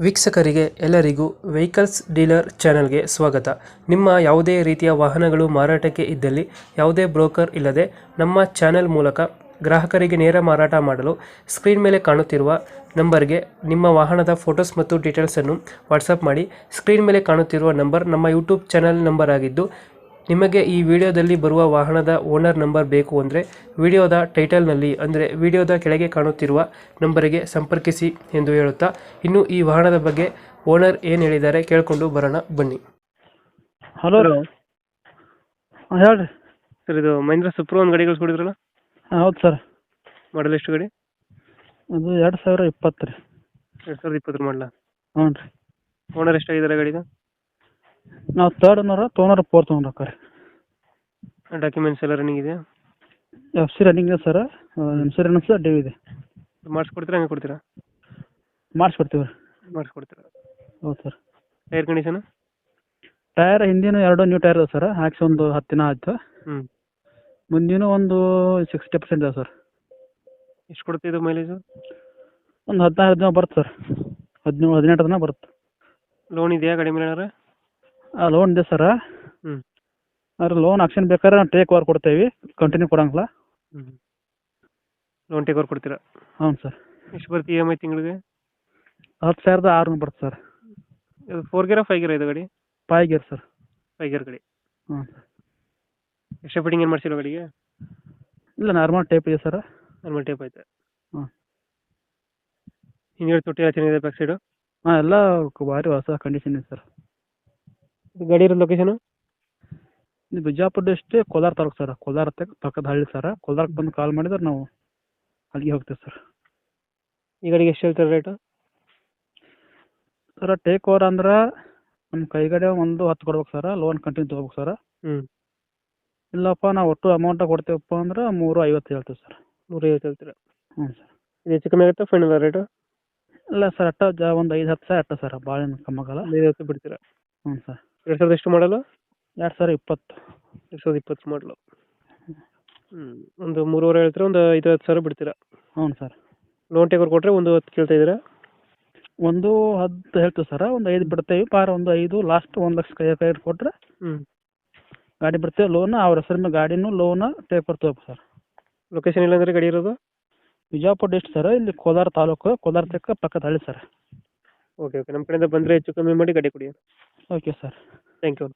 ವೀಕ್ಷಕರಿಗೆ ಎಲ್ಲರಿಗೂ vehicles dealer ಚಾನೆಲ್ಗೆ ಸ್ವಾಗತ. ನಿಮ್ಮ ಯಾವುದೇ ರೀತಿಯ ವಾಹನಗಳು ಮಾರಾಟಕ್ಕೆ ಇದ್ದಲ್ಲಿ ಯಾವುದೇ ಬ್ರೋಕರ್ ಇಲ್ಲದೆ ನಮ್ಮ ಚಾನೆಲ್ ಮೂಲಕ ಗ್ರಾಹಕರಿಗೆ ನೇರ ಮಾರಾಟ ಮಾಡಲು ಸ್ಕ್ರೀನ್ ಮೇಲೆ ಕಾಣುತ್ತಿರುವ ನಂಬರ್ಗೆ ನಿಮ್ಮ ವಾಹನದ ಫೋಟೋಸ್ ಮತ್ತು ಡೀಟೇಲ್ಸನ್ನು ವಾಟ್ಸಪ್ ಮಾಡಿ. ಸ್ಕ್ರೀನ್ ಮೇಲೆ ಕಾಣುತ್ತಿರುವ ನಂಬರ್ ನಮ್ಮ ಯೂಟ್ಯೂಬ್ ಚಾನೆಲ್ ನಂಬರ್ ಆಗಿದ್ದು, ನಿಮಗೆ ಈ ವಿಡಿಯೋದಲ್ಲಿ ಬರುವ ವಾಹನದ ಓನರ್ ನಂಬರ್ ಬೇಕು ಅಂದರೆ ವಿಡಿಯೋದ ಟೈಟಲ್ನಲ್ಲಿ ಅಂದರೆ ವಿಡಿಯೋದ ಕೆಳಗೆ ಕಾಣುತ್ತಿರುವ ನಂಬರಿಗೆ ಸಂಪರ್ಕಿಸಿ ಎಂದು ಹೇಳುತ್ತಾ, ಇನ್ನು ಈ ವಾಹನದ ಬಗ್ಗೆ ಓನರ್ ಏನು ಹೇಳಿದ್ದಾರೆ ಕೇಳಿಕೊಂಡು ಬರೋಣ ಬನ್ನಿ. ಹಲೋ ರೀ. ಹಾಂ ಹೇಳ್ರಿ. ಸರ್, ಇದು ಮಹೀಂದ್ರ ಸುಪ್ರೋ ಒಂದು ಗಾಡಿ ಕಳಿಸ್ಕೊಡಿದ್ರಲ್ಲ, ಹಾಂ ಹೌದು ಸರ್. ಮಾಡಲ್ ಎಷ್ಟು ಗಾಡಿ? ಅದು 2020 ರೀ. 2020 ಮಾಡಲ. ಹ್ಞೂ ರೀ. ಓನರ್ ಎಷ್ಟಾಗಿದ್ದಾರೆ ಗಾಡಿದು? ನಾವು ತರ್ಡ್ ಓನರ, ತೊಗೊಂಡ್ರ ಫೋರ್ತ್ ಓನರ್ ಅಕ್ಕ ರೀ. ಡಾಕ್ಯುಮೆಂಟ್ಸ್ ಎಲ್ಲ ರನ್ನಿಂಗ್ ಇದೆ? FC ರನ್ನಿಂಗ್ ಇದೆ ಸರ್. ಇನ್ಸೂರೆನ್ಸ್ ಡ್ಯೂ ಇದೆ. ಮಾಡಿಸ್ಕೊಡ್ತೀರಾ, ಹಂಗೆ ಕೊಡ್ತೀರಾ? ಮಾಡಿಸ್ಕೊಡ್ತೀವಿ ರೀ. ಮಾಡಿಸ್ಕೊಡ್ತೀರಾ. ಹೌದು ಸರ್. Tyre condition? ಟೈರ್ ಹಿಂದಿನ 2 ನ್ಯೂ ಟೈರ್ ಇದೆ ಸರ್. ಹಾಕ್ಸಿ ಒಂದು 10 ದಿನ ಆಯ್ತು. ಮುಂದಿನ ಒಂದು 60% ಇದೆ ಸರ್. ಎಷ್ಟು ಕೊಡುತ್ತೆ ಇದು ಮೈಲೇಜು? ಒಂದು 16 ದಿನ ಬರುತ್ತೆ ಸರ್. 17-18 ದಿನ ಬರುತ್ತೆ. ಲೋನ್ ಇದೆಯಾ ಗಾಡಿ ಮೇಲೆ ಏನಾರ? ಲೋನ್ ಇದೆ ಸರ್. ಅದ್ರ ಲೋನ್ ಆಕ್ಷನ್ ಬೇಕಾದ್ರೆ ನಾವು ಟೇಕ್ ಓವರ್ ಕೊಡ್ತೇವೆ, ಕಂಟಿನ್ಯೂ ಕೊಡಂಗಿಲ್ಲ. ಲೋನ್ ಟೇಕ್ ಓವರ್ ಕೊಡ್ತೀರಾ? ಹ್ಞೂ ಸರ್. ಎಷ್ಟು ಬರುತ್ತೆ EMI ತಿಂಗಳಿಗೆ? 10,600 ಬರುತ್ತೆ ಸರ್. ಇದು 4 ಗೇರಾ 5 ಗೇರಾ ಇದು ಗಾಡಿ? 5 ಗೇರ್ ಸರ್. 5 ಗೇರ್ ಗಾಡಿ. ಹ್ಞೂ. ಎಕ್ಸ್ಟ್ರಾ ಫಿಟ್ಟಿಂಗ್ ಏನು ಮಾಡಿಸಿಲ್ಲ ಗಾಡಿಗೆ? ಇಲ್ಲ, ನಾರ್ಮಲ್ ಟೇಪ್ ಇದೆ ಸರ್. ನಾರ್ಮಲ್ ಟೇಪ್ ಐತೆ. ಹ್ಞೂ. ಹಿಂದ್ಗಡೆ ತೊಟ್ಟಿ ಎಲ್ಲ ಚೆನ್ನಾಗಿದೆ, ಬ್ಯಾಕ್ ಸೈಡು? ಹಾಂ, ಎಲ್ಲ ಭಾರಿ ಹೊಸ ಕಂಡೀಷನ್ ಇದೆ ಸರ್. ಇದು ಗಾಡಿ ಇರೋ ಲೊಕೇಶನು? ಇದು ಬಿಜಾಪುರ ಡಿಸ್ಟ್ರಿಕ್ಟ್, ಕೋಲಾರ ತಾಲೂಕು ಸರ್. ಕೋಲಾರ ಪಕ್ಕದ ಹಳ್ಳಿ ಸರ್. ಕೋಲಾರಕ್ಕೆ ಬಂದು ಕಾಲ್ ಮಾಡಿದ್ರೆ ನಾವು ಅಲ್ಲಿಗೆ ಹೋಗ್ತೀವಿ ಸರ್. ಈ ಗಾಡಿಗೆ ಎಷ್ಟು ಹೇಳ್ತಾರೆ ರೇಟು? ಸರ್, ಟೇಕ್ ಓವರ್ ಅಂದ್ರೆ ನಮ್ಮ ಕೈಗಡೆ ಒಂದು 10 ಕೊಡ್ಬೇಕು ಸರ್. ಲೋನ್ ಕಂಟಿನ್ಯೂ ತೊಗೋಬೇಕು ಸರ್. ಇಲ್ಲಪ್ಪ ನಾವು ಒಟ್ಟು ಅಮೌಂಟ ಕೊಡ್ತೀವಪ್ಪ ಅಂದ್ರೆ 350 ಹೇಳ್ತೀವಿ ಸರ್. 350 ಹೇಳ್ತೀರಾ? ಹ್ಞೂ ಸರ್. ಇದು ಹೆಚ್ಚು ಕಮ್ಮಿ ಆಗುತ್ತೆ ಫೈನಲ್ ರೇಟು? ಇಲ್ಲ ಸರ್, ಒಂದು 5-10 ಸಾವಿರ ಅಟ್ಟ ಸರ್. ಭಾಳ ಏನು ಕಮ್ಮಿ ಆಗಲ್ಲ. 550 ಬಿಡ್ತೀರಾ? ಹ್ಞೂ ಸರ್. 2000 ಎಷ್ಟು ಮಾಡಲು? 2020. 2020 ಮಾಡಲು. ಒಂದು 3.5 ಹೇಳ್ತೀರಾ, ಒಂದು 5-10 ಸಾವಿರ ಬಿಡ್ತೀರಾ? ಹ್ಞೂ ಸರ್. ಲೋನ್ ಟೇಕ್ ಓವರ್ ಕೊಟ್ಟರೆ ಒಂದು 10 ಕೇಳ್ತಾ ಇದ್ದೀರಾ? ಒಂದು 10 ಹೇಳ್ತೀವಿ ಸರ್. ಒಂದು 5 ಬಿಡ್ತೇವೆ. ಒಂದು 5 ಲಾಸ್ಟ್ 1 ಲಕ್ಷ ಕೈ ಕೊಟ್ಟರೆ ಗಾಡಿ ಬಿಡ್ತೇವೆ. ಲೋನ್ ಅವ್ರ ಹೆಸರಿನ ಗಾಡಿನೂ ಲೋನ್ ಟೇಕ್ ಬರ್ತೇವೆ ಸರ್. ಲೊಕೇಶನ್ ಇಲ್ಲ ಅಂದರೆ ಗಾಡಿ ಇರೋದು? Bijapur district sir. ಇಲ್ಲಿ ಕೋಲಾರ ತಾಲೂಕು, ಕೋಲಾರ ತಕ್ಕ ಪಕ್ಕದ ಹಳ್ಳಿ ಸರ್. ಓಕೆ, ನಮ್ಮ ಕಡೆಯಿಂದ ಬಂದರೆ ಹೆಚ್ಚು ಕಮ್ಮಿ ಮಾಡಿ ಗಾಡಿ ಕೊಡಿ. Okay sir. Thank you.